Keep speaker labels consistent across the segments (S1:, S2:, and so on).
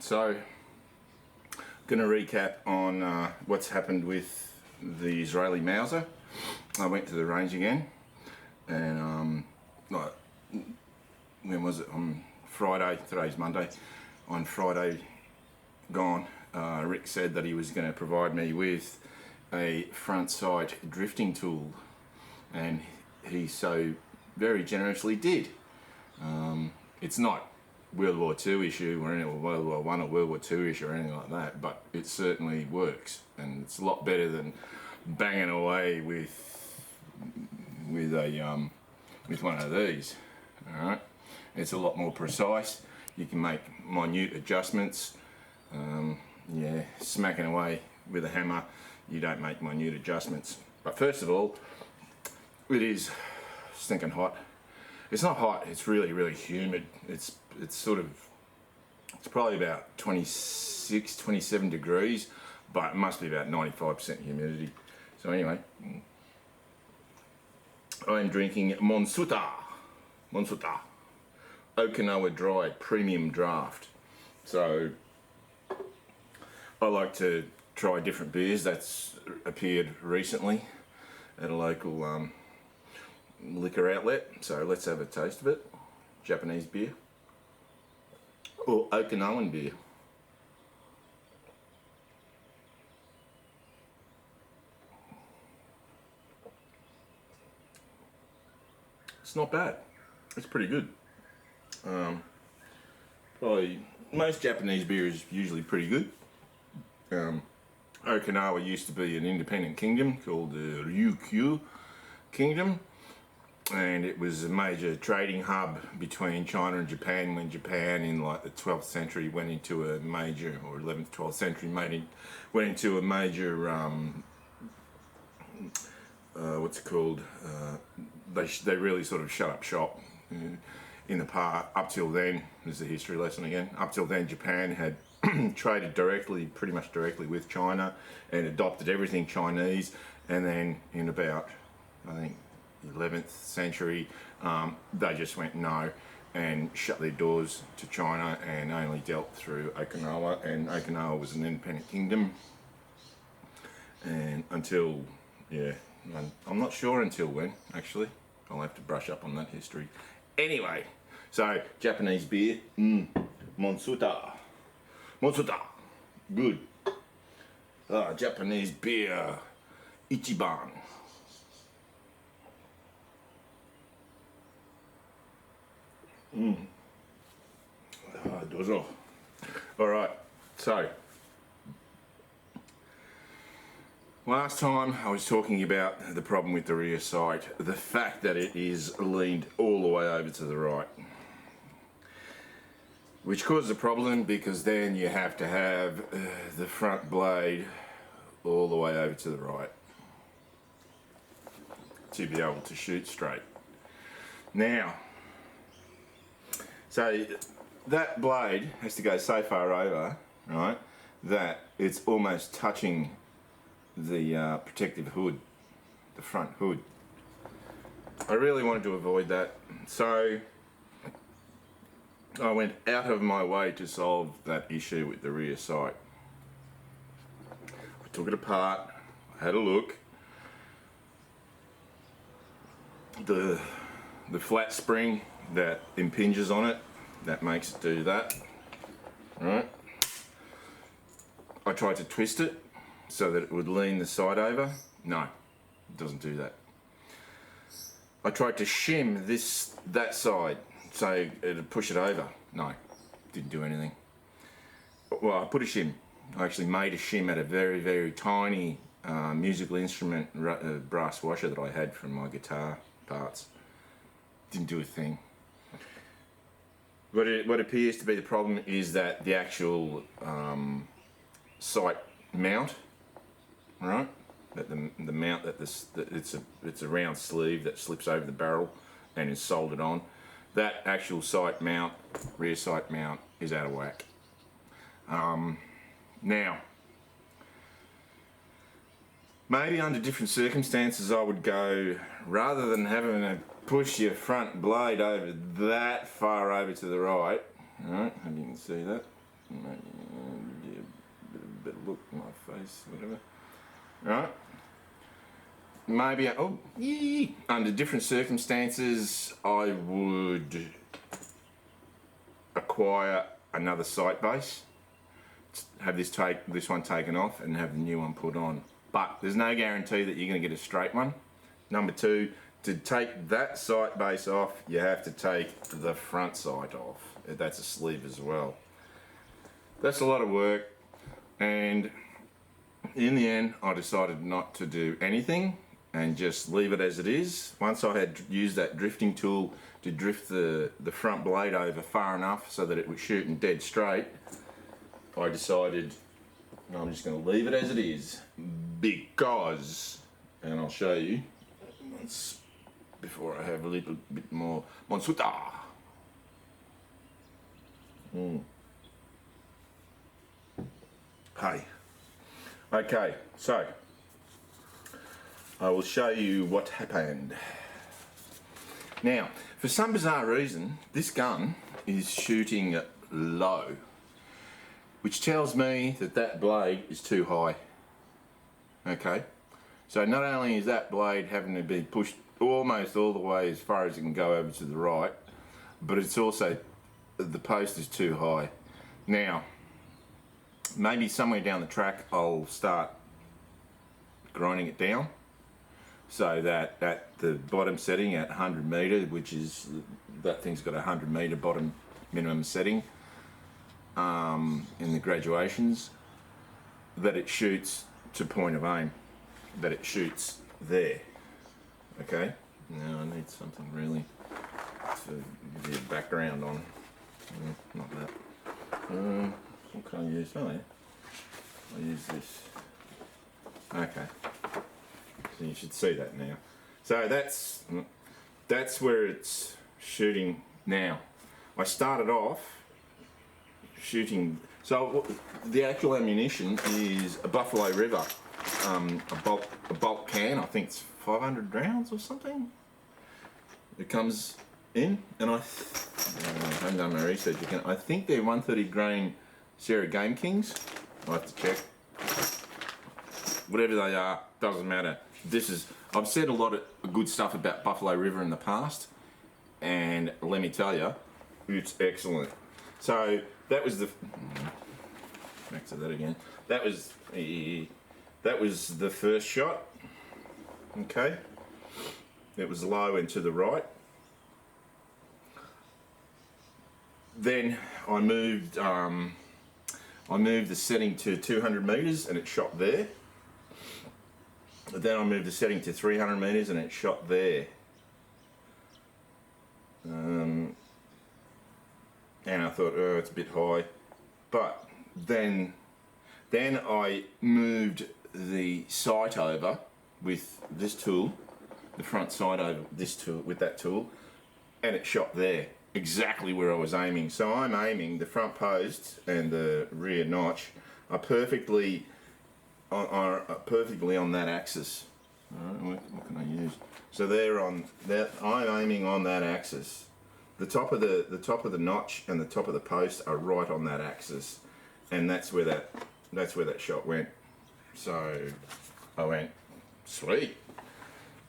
S1: So, going to recap on what's happened with the Israeli Mauser. I went to the range again, and when was it? On Friday. Today's Monday. On Friday gone, Rick said that he was going to provide me with a front sight drifting tool, and he so very generously did. It's not World War II issue or anything, or World War I or World War II issue or anything like that, but it certainly works, and it's a lot better than banging away with one of these. All right, it's a lot more precise. You can make minute adjustments. Yeah, smacking away with a hammer, you don't make minute adjustments. But first of all, it is stinking hot. It's not hot, it's really, really humid. It's probably about 26, 27 degrees, but it must be about 95% humidity. So anyway, I'm drinking Mauser Okinawa Dry Premium Draft. So I like to try different beers. That's appeared recently at a local liquor outlet, so let's have a taste of it. Japanese beer or Okinawan beer. It's not bad. It's pretty good. Probably most Japanese beer is usually pretty good. Okinawa used to be an independent kingdom called the Ryukyu Kingdom, and it was a major trading hub between China and Japan when Japan in like the 12th century went into a major, or 11th, 12th century went into a major what's it called, they really sort of shut up shop in the part. Up till then, this is a history lesson again, up till then Japan had traded pretty much directly with China and adopted everything Chinese, and then in about, I think, 11th century, they just went no and shut their doors to China and only dealt through Okinawa, and Okinawa was an independent kingdom, and until, yeah, I'm not sure until when, actually. I'll have to brush up on that history. Anyway, so Japanese beer, Mauser, good. Japanese beer, Ichiban. Dozo. Alright, so last time I was talking about the problem with the rear sight, the fact that it is leaned all the way over to the right, which causes a problem because then you have to have the front blade all the way over to the right to be able to shoot straight. Now, so that blade has to go so far over, right, that it's almost touching the protective hood, the front hood. I really wanted to avoid that, so I went out of my way to solve that issue with the rear sight. I took it apart, I had a look. The flat spring that impinges on it, that makes it do that, right? I tried to twist it so that it would lean the sight over. No, it doesn't do that. I tried to shim that side so it'd push it over. No, didn't do anything. Well, I put a shim. I actually made a shim at a very, very tiny musical instrument brass washer that I had from my guitar parts. Didn't do a thing. What appears to be the problem is that the actual sight mount, right? That the mount that it's a round sleeve that slips over the barrel and is soldered on. That actual sight mount, rear sight mount, is out of whack. Now, maybe under different circumstances I would go, rather than having to push your front blade over that far over to the right, alright, hope you can see that, maybe, look, my face, whatever. Right? Maybe, under different circumstances, I would acquire another sight base, have this one taken off, and have the new one put on. But there's no guarantee that you're going to get a straight one. Number two, to take that sight base off, you have to take the front sight off. That's a sleeve as well. That's a lot of work, and in the end, I decided not to do anything and just leave it as it is. Once I had used that drifting tool to drift the front blade over far enough so that it was shooting dead straight, I decided no, I'm just going to leave it as it is because, and I'll show you once before I have a little bit more Monsuta. Hey. Okay, so I will show you what happened. Now, for some bizarre reason, this gun is shooting low, which tells me that that blade is too high. Okay, so not only is that blade having to be pushed almost all the way as far as it can go over to the right, but it's also, the post is too high. Now, maybe somewhere down the track I'll start grinding it down so that at the bottom setting at 100 metre, which is, that thing's got a 100 metre bottom minimum setting in the graduations, that it shoots to point of aim, that it shoots there. Okay, now I need something really to give you a background on. Not that. What can I use? Oh yeah, I'll use this. Okay, so you should see that now. So that's where it's shooting now. I started off shooting. So the actual ammunition is a Buffalo River, a bulk can. I think it's 500 rounds or something. It comes in, and I haven't done my research again. I think they're 130 grain Sierra Game Kings. I have to check. Whatever they are, doesn't matter. I've said a lot of good stuff about Buffalo River in the past, and let me tell you, it's excellent. So that was the back to that again. That was the first shot. Okay, it was low and to the right. Then I moved the setting to 200 meters and it shot there. Then I moved the setting to 300 meters and it shot there. And I thought, oh, it's a bit high. But then I moved the sight over with this tool, the front sight over this tool with that tool, and it shot there, exactly where I was aiming. So I'm aiming, the front post and the rear notch are perfectly on that axis. Alright, what can I use? So they're on that. I'm aiming on that axis. The top of the notch and the top of the post are right on that axis, and that's where that shot went. So I went, sweet.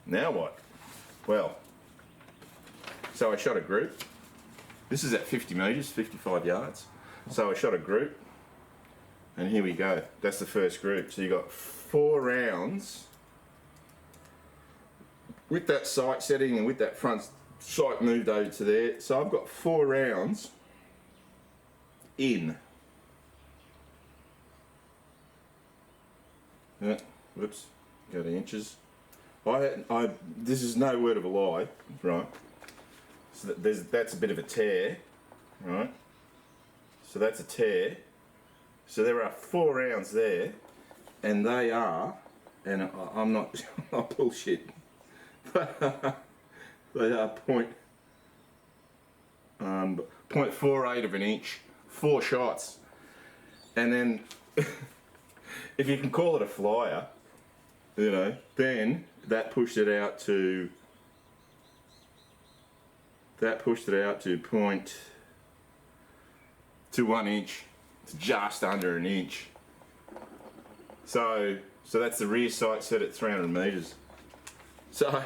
S1: Now what? Well, so I shot a group. This is at 50 meters, 55 yards. So I shot a group, and here we go. That's the first group. So you got 4 rounds with that sight setting and with that front sight moved over to there. So I've got 4 rounds in. Yeah, whoops, go to inches. This is no word of a lie, right? So that's a bit of a tear, right? So that's a tear. So there are 4 rounds there, and they are, and I'm not bullshit. They are 0.48 of an inch, 4 shots, and then if you can call it a flyer, you know, then that pushed it out to 1 inch, to just under an inch. So that's the rear sight set at 300 metres. So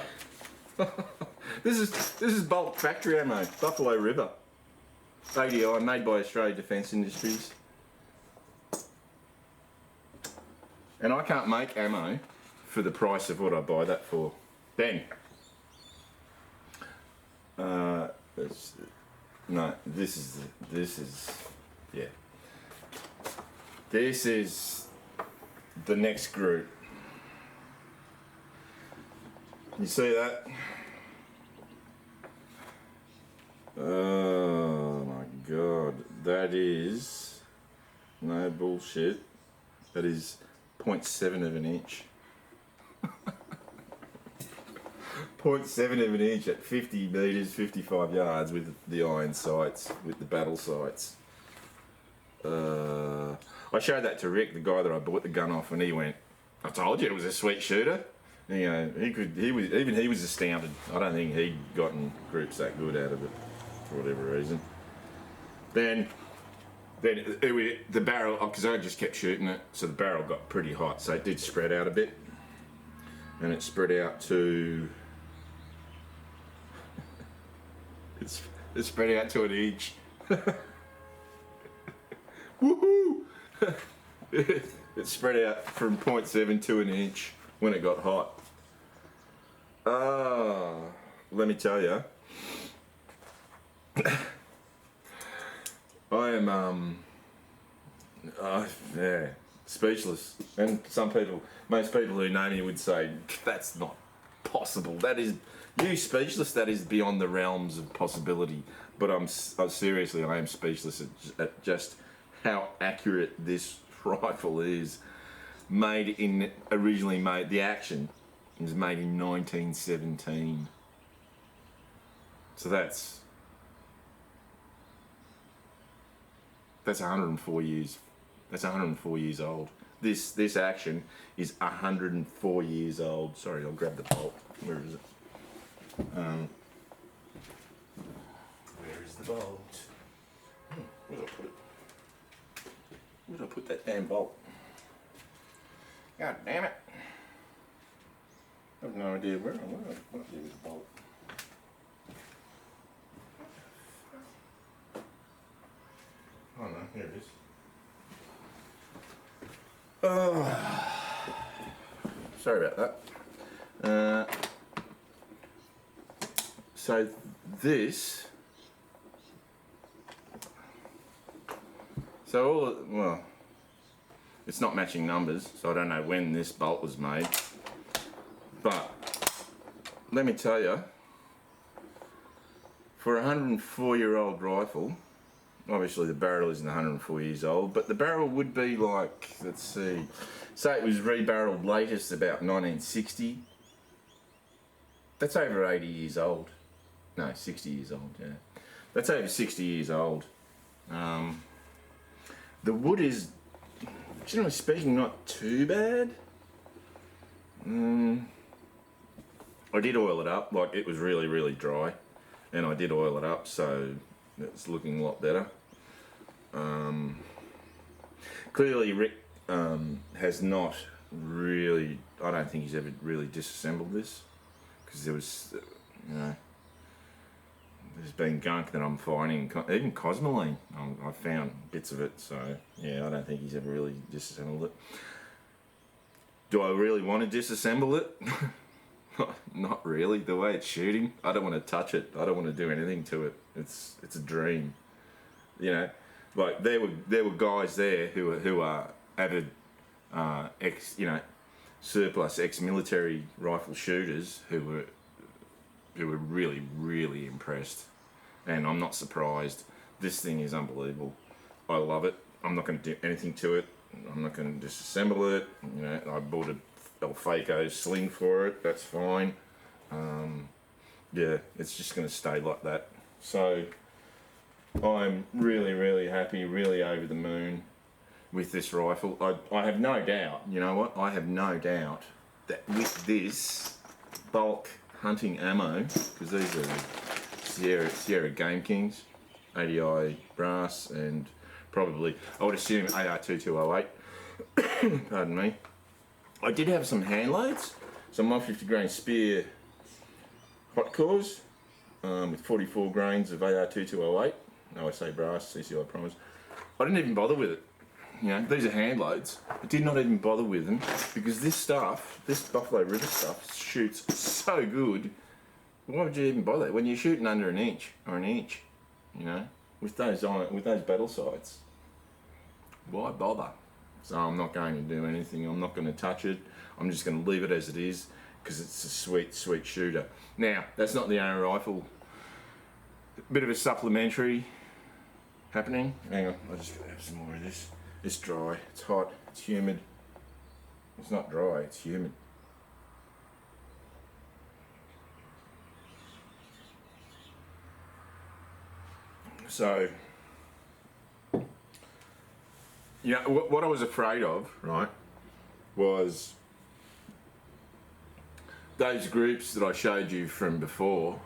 S1: this is bulk factory ammo, Buffalo River. ADI, made by Australia Defence Industries. And I can't make ammo for the price of what I buy that for. Ben. No, this is yeah. This is the next group. You see that? Oh my god, that is no bullshit. That is 0.7 of an inch. 0.7 of an inch at 50 metres, 55 yards with the iron sights, with the battle sights. I showed that to Rick, the guy that I bought the gun off, and he went, "I told you it was a sweet shooter." And, you know, he was astounded. I don't think he'd gotten groups that good out of it for whatever reason. Then the barrel, because I just kept shooting it, so the barrel got pretty hot, so it did spread out a bit, and it spread out to it spread out to an inch. Woohoo! It spread out from 0.7 to an inch when it got hot. Let me tell you, I am yeah, speechless. And most people who know me would say, that's not possible. That is, you speechless, that is beyond the realms of possibility. But seriously, I am speechless at just how accurate this rifle is. Originally made, the action was made in 1917. So that's 104 years. That's 104 years old. This action is 104 years old. Sorry, I'll grab the bolt. Where is it? Where is the bolt? Where did I put it? Where did I put that damn bolt? God damn it! I have no idea where I did with the bolt. Oh no, here it is. Oh, sorry about that. So this, well, it's not matching numbers, so I don't know when this bolt was made. But let me tell you, for a 104-year-old rifle, obviously the barrel isn't 104 years old, but the barrel would be like, let's see, say it was rebarreled latest about 1960. That's over 80 years old. No, 60 years old, yeah. That's over 60 years old. The wood is, generally speaking, not too bad. I did oil it up, like it was really, really dry. And I did oil it up, so it's looking a lot better. Clearly Rick has not really, I don't think he's ever really disassembled this, because there was, you know, there's been gunk that I'm finding, even Cosmoline, I found bits of it, so yeah, I don't think he's ever really disassembled it. Do I really want to disassemble it? Not really. The way it's shooting, I don't want to touch it. I don't want to do anything to it. It's a dream. You know, like there were guys there who are avid surplus ex-military rifle shooters who were really, really impressed. And I'm not surprised. This thing is unbelievable. I love it. I'm not going to do anything to it. I'm not going to disassemble it. You know, I bought a Elfaco sling for it. That's fine. Yeah, it's just going to stay like that. So I'm really, really happy, really over the moon with this rifle. I have no doubt, you know what? I have no doubt that with this bulk hunting ammo, because these are Sierra Game Kings, ADI brass, and probably, I would assume AR2208, pardon me. I did have some hand loads, some 150 grain spear hot cores with 44 grains of AR2208, OSA brass, CCI primers. I didn't even bother with it. You know, these are hand loads. I did not even bother with them because this stuff, this Buffalo River stuff, shoots so good. Why would you even bother when you're shooting under an inch or an inch? You know, with those battle sights. Why bother? So I'm not going to do anything. I'm not going to touch it. I'm just going to leave it as it is because it's a sweet, sweet shooter. Now, that's not the only rifle. A bit of a supplementary happening. Hang on, I'll just have some more of this. It's dry, it's hot, it's humid. It's not dry, it's humid. So, you know, what I was afraid of, right, was those groups that I showed you from before,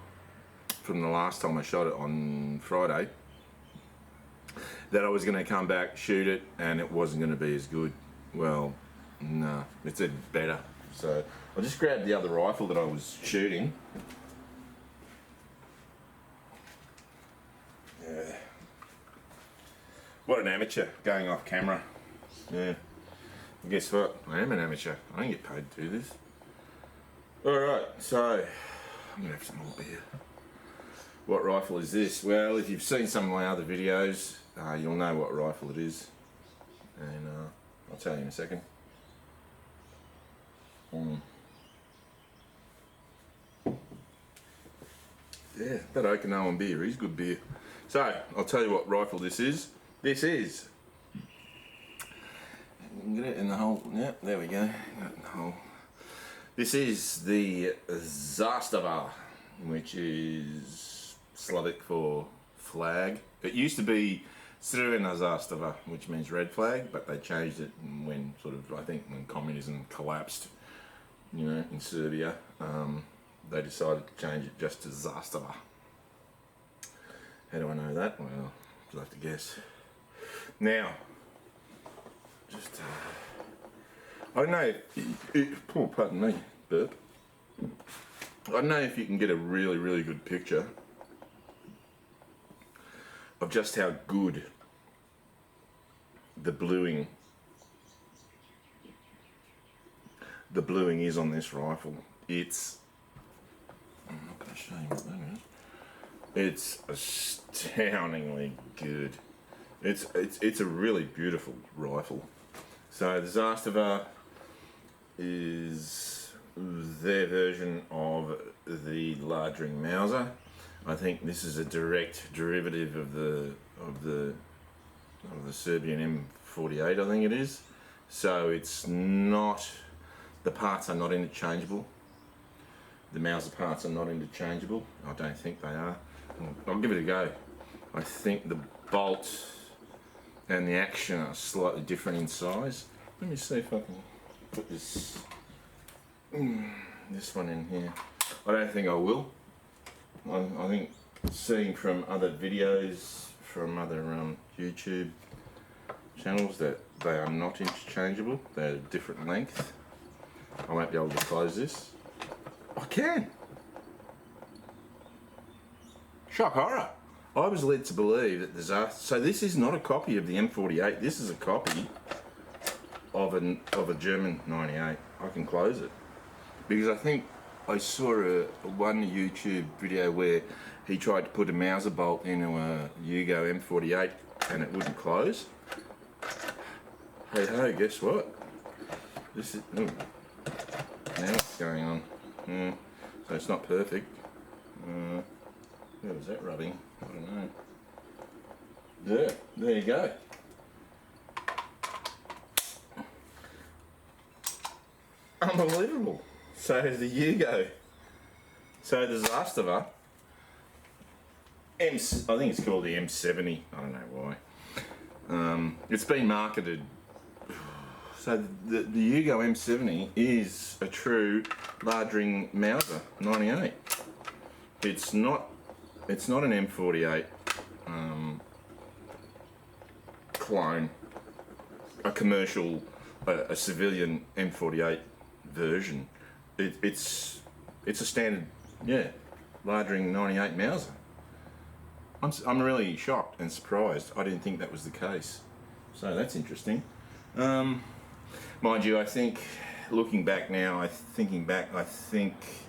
S1: from the last time I shot it on Friday, that I was going to come back, shoot it, and it wasn't going to be as good. Well, no, it's even better. So I just grabbed the other rifle that I was shooting. Yeah. What an amateur, going off camera. Yeah. And guess what? I am an amateur. I don't get paid to do this. Alright, so I'm going to have some more beer. What rifle is this? Well, if you've seen some of my other videos, you'll know what rifle it is. And I'll tell you in a second. Yeah, that Okinawan beer is good beer. So, I'll tell you what rifle this is. This is... Get it in the hole. Yep, there we go. Got it in the hole. This is the Zastava, which is Slavic for flag. It used to be Crvena Zastava, which means red flag, but they changed it when I think when communism collapsed, you know, in Serbia, they decided to change it just to Zastava. How do I know that? Well, you'll have to guess. Now, just, I don't know oh, pardon me, burp. I don't know if you can get a really, really good picture of just how good the bluing is on this rifle. It's, I'm not going to show you what that is. It's astoundingly good. It's a really beautiful rifle. So the Zastava is their version of the large ring Mauser. I think this is a direct derivative of the Serbian M48, I think it is. So it's not, the parts are not interchangeable. The Mauser parts are not interchangeable. I don't think they are. I'll give it a go. I think the bolt and the action are slightly different in size. Let me see if I can put this one in here. I don't think I will. I think seeing from other videos from other YouTube channels that they are not interchangeable. They're a different length. I won't be able to close this. I can. Shock horror. I was led to believe that there's so this is not a copy of the M48. This is a copy of a German 98. I can close it because I think I saw one YouTube video where he tried to put a Mauser bolt into a Yugo M48 and it wouldn't close. Hey ho, guess what? This is now what's going on? So it's not perfect. Where was that rubbing? I don't know. There you go. Unbelievable. So the Yugo. So the Zastava. I think it's called the M70. I don't know why. It's been marketed. So the Yugo M70 is a true large ring Mauser 98. It's not an M48 clone, a commercial a civilian M48 version. It's a standard, yeah, largering 98 Mauser. I'm really shocked and surprised. I didn't think that was the case. So that's interesting. Mind you, I think, looking back now, I think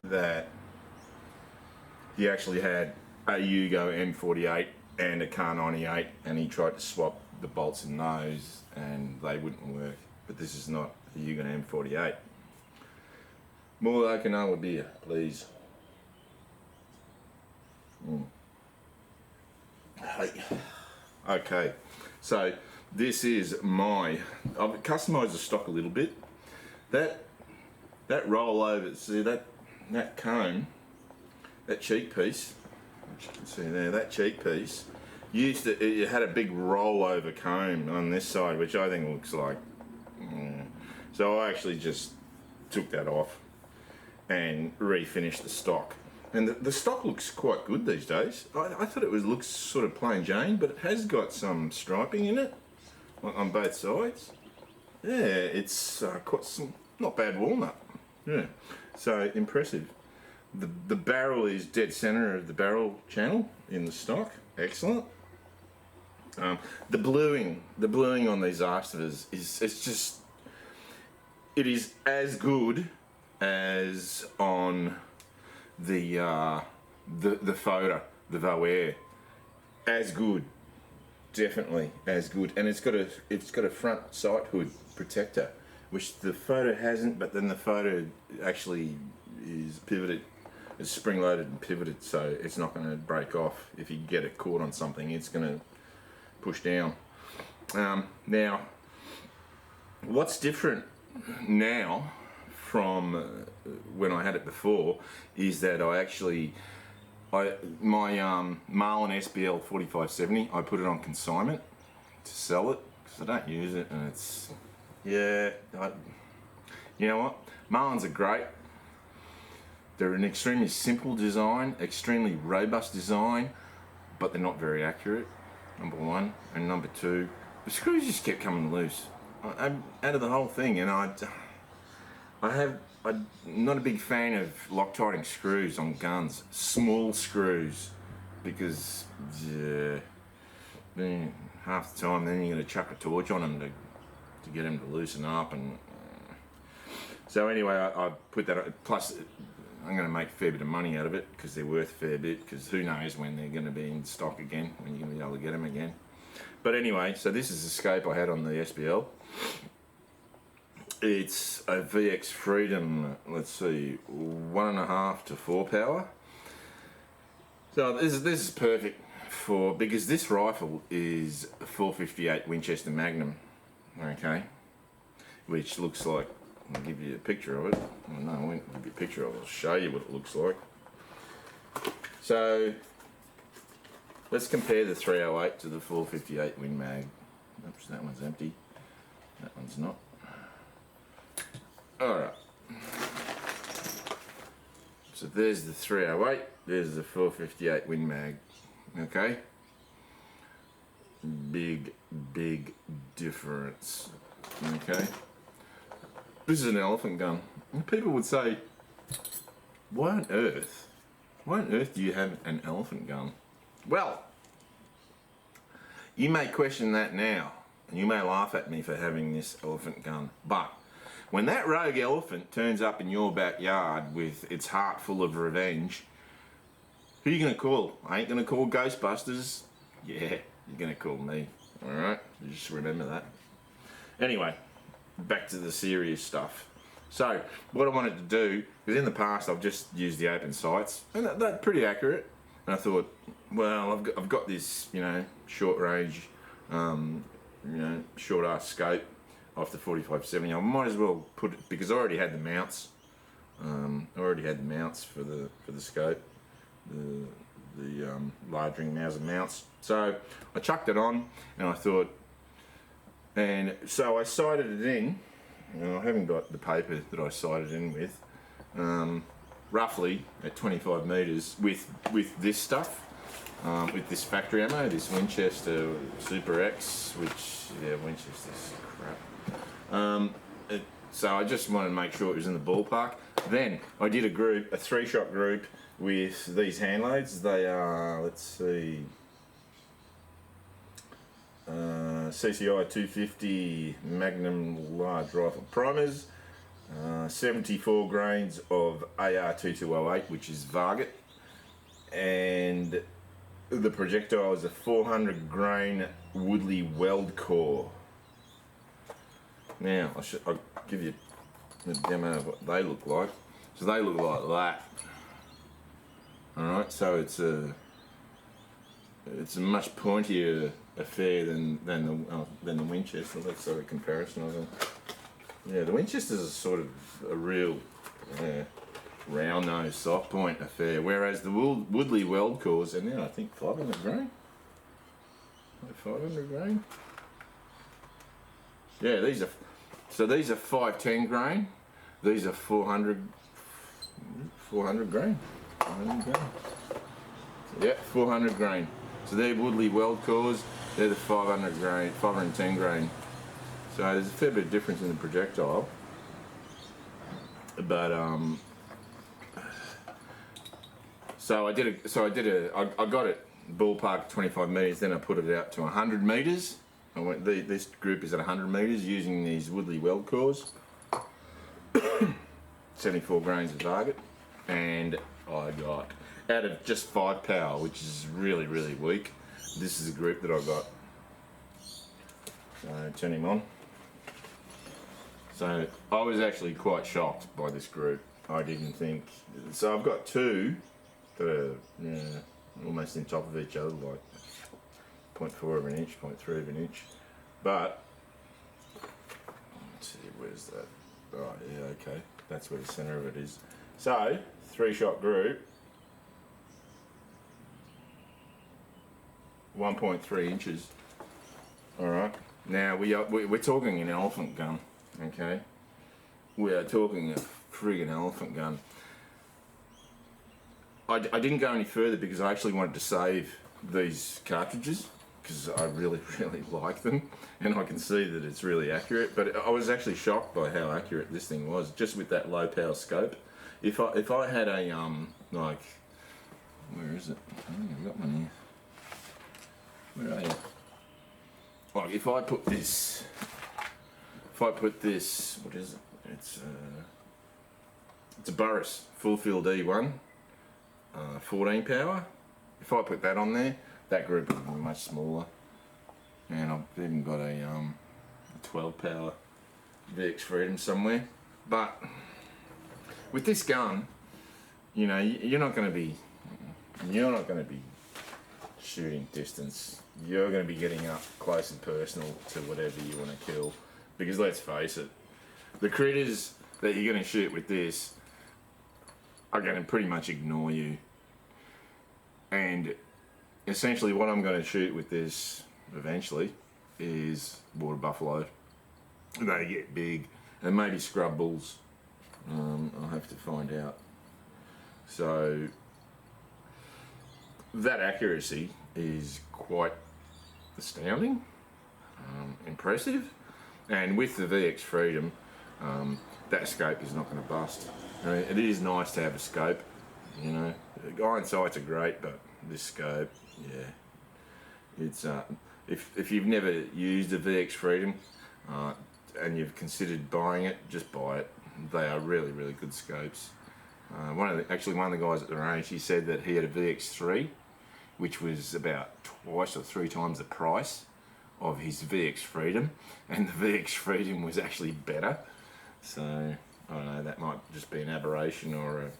S1: that he actually had a Yugo M48 and a Car 98, and he tried to swap the bolts in those, and they wouldn't work. But this is not a Yugo M48. More Okinawa beer, please. Okay, so this is I've customised the stock a little bit. That rollover, see that cone, that cheek piece, which you can see there, that cheek piece, it had a big rollover cone on this side, which I think looks like, so I actually just took that off and refinished the stock. And the stock looks quite good these days. I thought it looks sort of plain Jane, but it has got some striping in it on both sides. Yeah, it's got some not bad walnut. Yeah, so impressive. The barrel is dead center of the barrel channel in the stock. Excellent. The bluing on these Zastavas it is as good as on the Foda, the Voair. As good, definitely as good, and it's got a front sight hood protector, which the Foda hasn't. But then the Foda actually is pivoted, it's spring loaded and pivoted, so it's not going to break off. If you get it caught on something, it's going to push down. Now, what's different now from when I had it before is that my Marlin SBL 4570, I put it on consignment to sell it because I don't use it, and it's, yeah, you know what, Marlins are great. They're an extremely simple design, extremely robust design, but they're not very accurate, number one, and number two, the screws just kept coming loose out of the whole thing, and I'm not a big fan of Loctiting screws on guns, small screws, because then half the time then you're going to chuck a torch on them to get them to loosen up, and so anyway, I put that. Plus, I'm going to make a fair bit of money out of it because they're worth a fair bit. Because who knows when they're going to be in stock again, when you're going to be able to get them again. But anyway, so this is the scope I had on the SBL. It's a VX Freedom, let's see, 1.5 to 4 power. So this is perfect because this rifle is a 458 Winchester Magnum, okay, which looks like, I'll give you a picture of it. Well, no, I won't give you a picture of it, I'll show you what it looks like. So let's compare the 308 to the 458 Win Mag. Oops, that one's empty, that one's not. Alright, so there's the 308, there's the 458 Win Mag, okay? Big difference, okay? This is an elephant gun. And people would say, why on earth do you have an elephant gun? Well, you may question that now, and you may laugh at me for having this elephant gun, but when that rogue elephant turns up in your backyard with its heart full of revenge, who are you going to call? I ain't going to call Ghostbusters. Yeah, you're going to call me. Alright, just remember that. Anyway, back to the serious stuff. So, what I wanted to do, because in the past I've just used the open sights, and they're pretty accurate. And I thought, well, I've got this, short range, short ass scope off the 4570. I might as well put it, because I already had the mounts. For the scope, the large ring Mauser mounts. So I chucked it on, and I thought, and so I sighted it in. I haven't got the paper that I sighted in with. Roughly at 25 metres with this stuff, with this factory ammo, this Winchester Super X, which, yeah, Winchester's crap. So I just wanted to make sure it was in the ballpark. Then I did a 3-shot group with these hand loads. They are, let's see, CCI 250 Magnum large rifle primers, 74 grains of AR 2208, which is Varget, and the projectile is a 400 grain Woodley weld core. Now I'll give you a demo of what they look like. So they look like that. All right, so it's a much pointier affair than the Winchester. Let's sort of comparison of them. Yeah, the Winchester's a sort of a real round nose soft point affair, whereas the Woodley weld cores are now I think 500 grain. 500 grain. Yeah, these are 510 grain. These are 400 grain. 400 grain. Yeah, 400 grain. So they're Woodley weld cores. They're the 500 grain, 510 grain. So there's a fair bit of difference in the projectile. But so I got it ballpark 25 meters. Then I put it out to 100 meters. This group is at 100 meters using these Woodley weld cores. 74 grains of target, and I got out of just 5 power, which is really, really weak. This is a group that I got. So turn him on. So I was actually quite shocked by this group. I didn't think. So I've got 2 that are almost on top of each other, like 0.4 of an inch, 0.3 of an inch. But let's see, where's that? Oh yeah, okay. That's where the centre of it is. So 3-shot group, 1.3 inches. All right. Now we're talking an elephant gun, okay? We are talking a friggin' elephant gun. I didn't go any further because I actually wanted to save these cartridges because I really, really like them, and I can see that it's really accurate. But I was actually shocked by how accurate this thing was, just with that low power scope. If I had a like, where is it? I think I've got one here. Where are you? Like if I put this, what is it? It's a Burris full field E1, 14 power. If I put that on there, that group would be much smaller. And I've even got a 12 power VX Freedom somewhere. But with this gun, you know, you're not going to be shooting distance. You're going to be getting up close and personal to whatever you want to kill. Because let's face it, the critters that you're going to shoot with this are going to pretty much ignore you. And essentially what I'm going to shoot with this eventually is water buffalo. They get big, and maybe scrub bulls. I'll have to find out. So that accuracy is quite astounding, impressive, and with the VX Freedom, that scope is not going to bust. I mean, it is nice to have a scope, you know. Iron sights are great, but this scope, yeah, it's if you've never used a VX Freedom and you've considered buying it, just buy it. They are really, really good scopes. One of the guys at the range, he said that he had a VX3, which was about twice or 3 times the price of his VX Freedom, and the VX Freedom was actually better. So I don't know, that might just be an aberration or a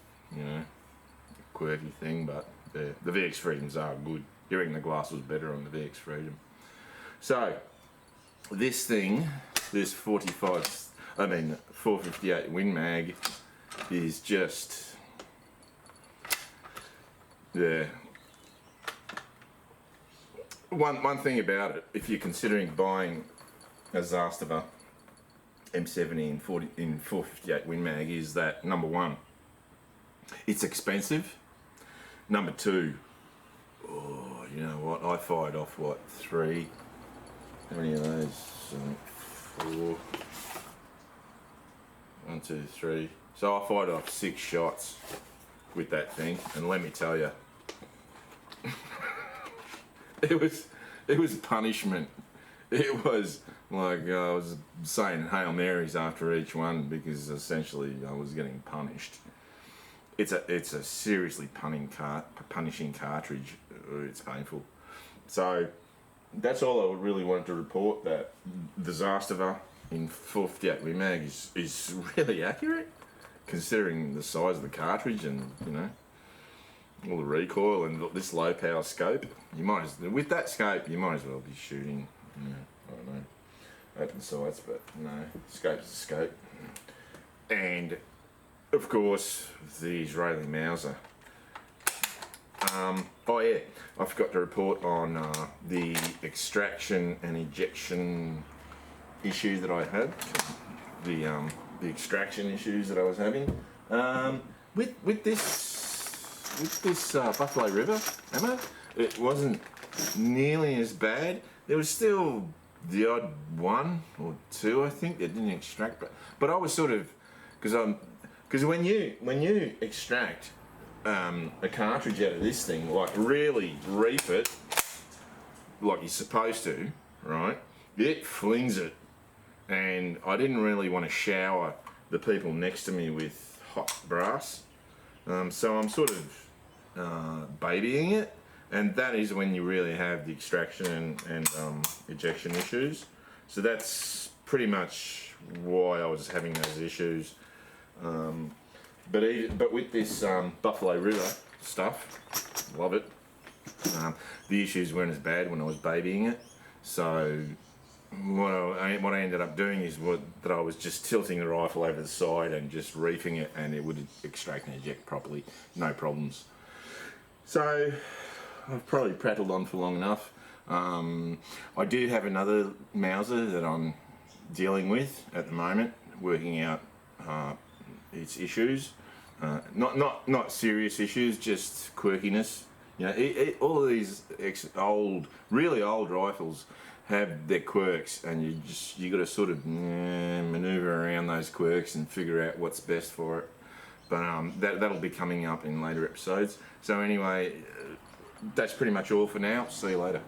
S1: quirky thing, but the VX Freedoms are good. Hearing the glass was better on the VX Freedom. So this thing, this 458 Win Mag is just, yeah. One thing about it, if you're considering buying a Zastava M70 in 458 Win Mag, is that number 1, it's expensive. Number 2, oh, you know what? I fired off 3. How many of those? 4. 1, 2, 3. So I fired off 6 shots with that thing, and let me tell you, it was punishment. It was like I was saying Hail Marys after each one because essentially I was getting punished. It's a seriously punishing cartridge. It's painful. So that's all I really wanted to report. That the Zastava in 458 mag is really accurate, considering the size of the cartridge and all the recoil and this low power scope. With that scope you might as well be shooting. I don't know, open sights, but no, scope's a scope. And of course the Israeli Mauser. Oh yeah, I forgot to report on the extraction and ejection issues that I had. The extraction issues that I was having with this Buffalo River ammo. It wasn't nearly as bad. There was still the odd 1 or 2, I think, that didn't extract, but I was sort of because when you extract a cartridge out of this thing, like really reef it like you're supposed to, right? It flings it, and I didn't really want to shower the people next to me with hot brass, so I'm sort of babying it, and that is when you really have the extraction and ejection issues. So that's pretty much why I was having those issues. But with this Buffalo River stuff, love it. The issues weren't as bad when I was babying it. So what I ended up doing is that I was just tilting the rifle over the side and just reefing it, and it would extract and eject properly, no problems. So I've probably prattled on for long enough. I do have another Mauser that I'm dealing with at the moment, working out its issues. Not serious issues, just quirkiness. All of these really old rifles have their quirks, and you got to sort of maneuver around those quirks and figure out what's best for it. But that'll be coming up in later episodes. So anyway, that's pretty much all for now. See you later.